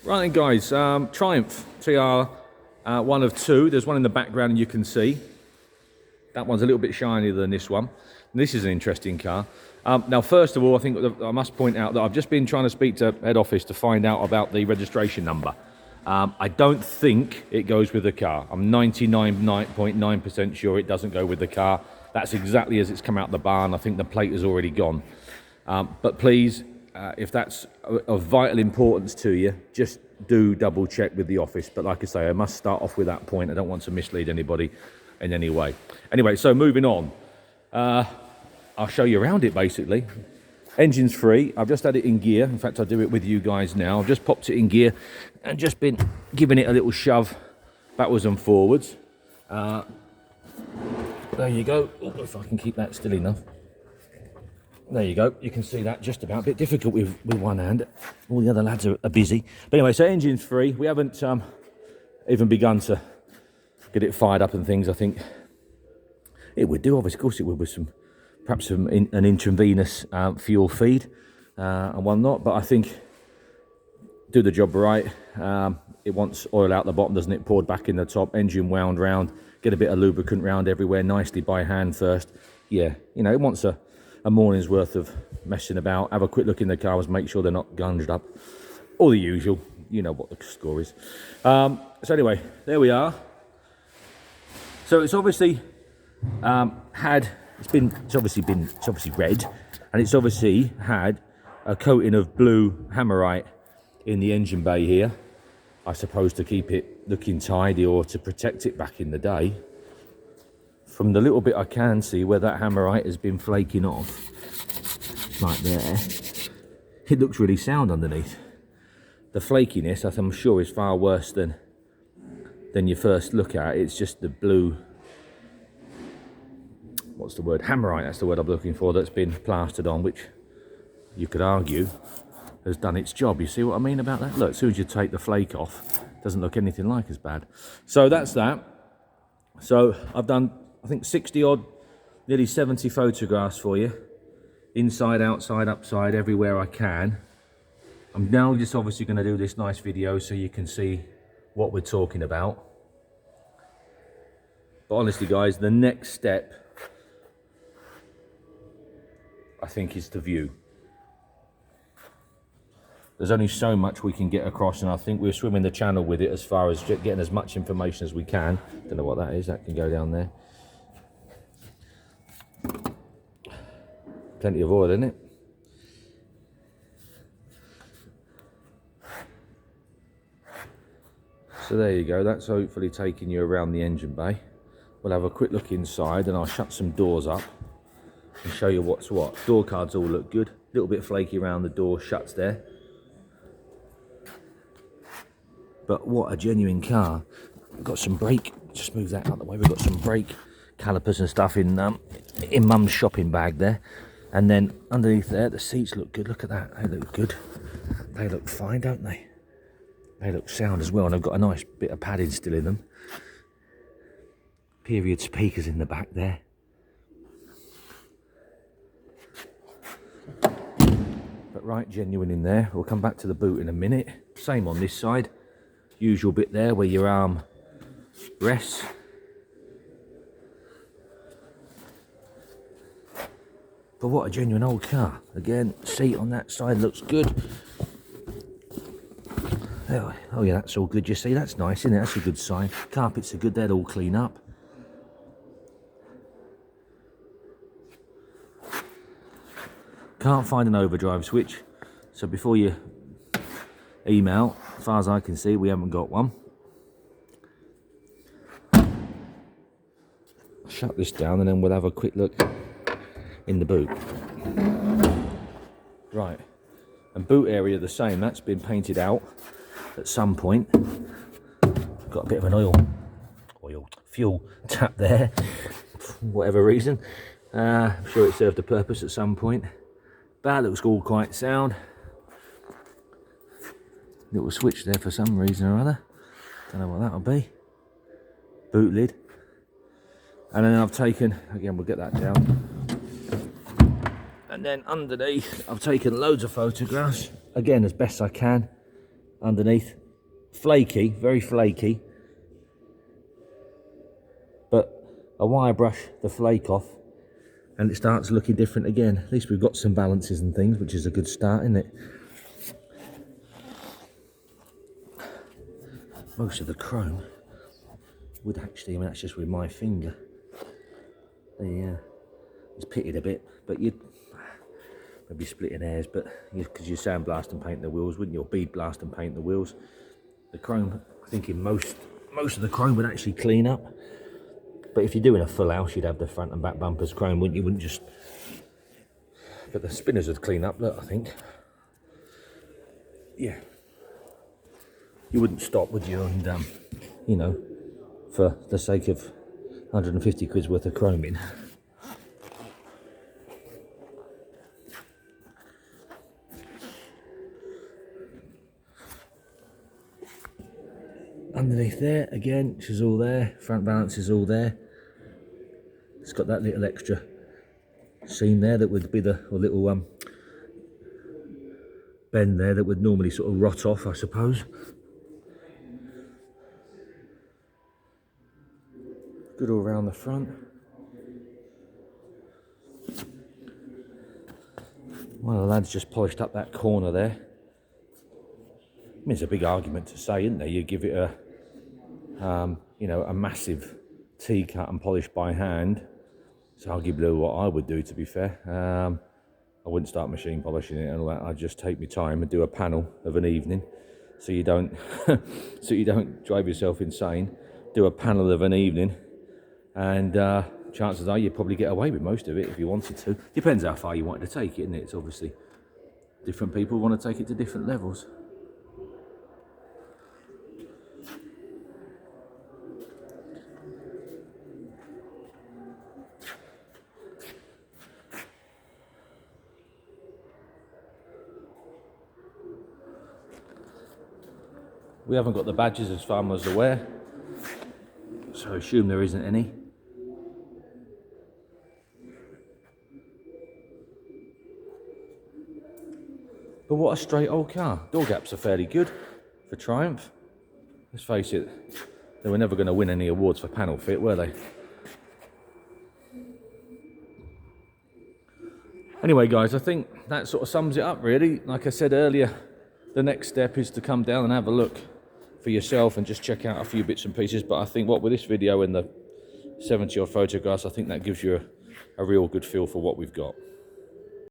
Right then guys, Triumph TR one of two. There's one in the background and you can see. That one's a little bit shinier than this one. This is an interesting car. Now first of all, I think I must point out that I've just been trying to speak to head office to find out about the registration number. I don't think it goes with the car. I'm 99.9% sure it doesn't go with the car. That's exactly as it's come out the barn. I think the plate is already gone. But please, if that's of vital importance to you, just do double check with the office. But like I say, I must start off with that point. I don't want to mislead anybody in any way. Anyway, so moving on. I'll show you around it basically. Engine's free. I've just had it in gear. In fact, I'll do it with you guys now. I've just popped it in gear and just been giving it a little shove backwards and forwards. There you go. Oh, if I can keep that still enough. There you go. You can see that just about. A bit difficult with one hand. All the other lads are busy. But anyway, so engine's free. We haven't even begun to get it fired up and things. I think it would do. Obviously, of course it would, with some perhaps an intravenous fuel feed and whatnot. But I think do the job right. It wants oil out the bottom, doesn't it? Poured back in the top. Engine wound round. Get a bit of lubricant round everywhere nicely by hand first. Yeah, you know, it wants a morning's worth of messing about. Have a quick look in the cars, make sure they're not gunged up. All the usual, you know what the score is. So anyway, there we are. So it's obviously it's obviously red, and it's obviously had a coating of blue hammerite in the engine bay here. I suppose to keep it looking tidy or to protect it back in the day. From the little bit I can see where that hammerite has been flaking off, like there, it looks really sound underneath. The flakiness, I'm sure, is far worse than you first look at. It's just the blue, what's the word? Hammerite, that's the word I'm looking for, that's been plastered on, which you could argue has done its job. You see what I mean about that? Look, as soon as you take the flake off, it doesn't look anything like as bad. So that's that. So I've done, I think, 60 odd, nearly 70 photographs for you. Inside, outside, upside, everywhere I can. I'm now just obviously going to do this nice video so you can see what we're talking about. But honestly guys, the next step, I think, is to view. There's only so much we can get across, and I think we're swimming the channel with it as far as getting as much information as we can. Don't know what that is, that can go down there. Plenty of oil in it. So there you go, that's hopefully taking you around the engine bay. We'll have a quick look inside and I'll shut some doors up and show you what's what. Door cards all look good. A little bit flaky around the door shuts there. But what a genuine car. We've got some brake, just move that out of the way. We've got some brake calipers and stuff in Mum's shopping bag there. And then underneath there, the seats look good. Look at that, they look good. They look fine, don't they? They look sound as well, and they've got a nice bit of padding still in them. Period speakers in the back there. But right, genuine in there. We'll come back to the boot in a minute. Same on this side. Usual bit there where your arm rests. But what a genuine old car. Again, seat on that side looks good. Oh yeah, that's all good. You see, that's nice, isn't it? That's a good sign. Carpets are good, they'll all clean up. Can't find an overdrive switch, so before you email, as far as I can see, we haven't got one. Shut this down and then we'll have a quick look in the boot. Right, and boot area the same, that's been painted out at some point. Got a bit of an fuel tap there, for whatever reason. I'm sure it served a purpose at some point. That looks all quite sound. Little switch there for some reason or other. Don't know what that'll be. Boot lid. And then I've taken, again we'll get that down. And then underneath I've taken loads of photographs, again as best I can. underneath. Flaky, very flaky. But a wire brush the flake off and it starts looking different again. At least we've got some balances and things, which is a good start, isn't it? Most of the chrome would actually, I mean, that's just with my finger. It's pitted a bit, but you'd maybe splitting hairs, but because you sandblast and paint the wheels, wouldn't you? Or bead blast and paint the wheels. The chrome, I think in most of the chrome would actually clean up. But if you're doing a full house, you'd have the front and back bumpers chrome, wouldn't you? Wouldn't just. But the spinners would clean up. Look, I think. Yeah. You wouldn't stop, would you? And you know, for the sake of 150 quid's worth of chrome in. Underneath there, again, she's all there. Front balance is all there. It's got that little extra seam there that would be the little bend there that would normally sort of rot off, I suppose. Good all around the front. One of the lads just polished up that corner there. I mean, it's a big argument to say, isn't there? You give it a, you know, a massive T-cut and polish by hand. It's arguably what I would do, to be fair. I wouldn't start machine polishing it and all that. I'd just take my time and do a panel of an evening, so you don't, so you don't drive yourself insane. Do a panel of an evening, and chances are you'd probably get away with most of it if you wanted to. Depends how far you wanted to take it, isn't it? It's obviously different people want to take it to different levels. We haven't got the badges as far as I'm aware, so I assume there isn't any. But what a straight old car. Door gaps are fairly good for Triumph. Let's face it, they were never going to win any awards for panel fit, were they? Anyway guys, I think that sort of sums it up really. Like I said earlier, the next step is to come down and have a look for yourself and just check out a few bits and pieces. But I think what with this video and the 70 odd photographs, I think that gives you a real good feel for what we've got.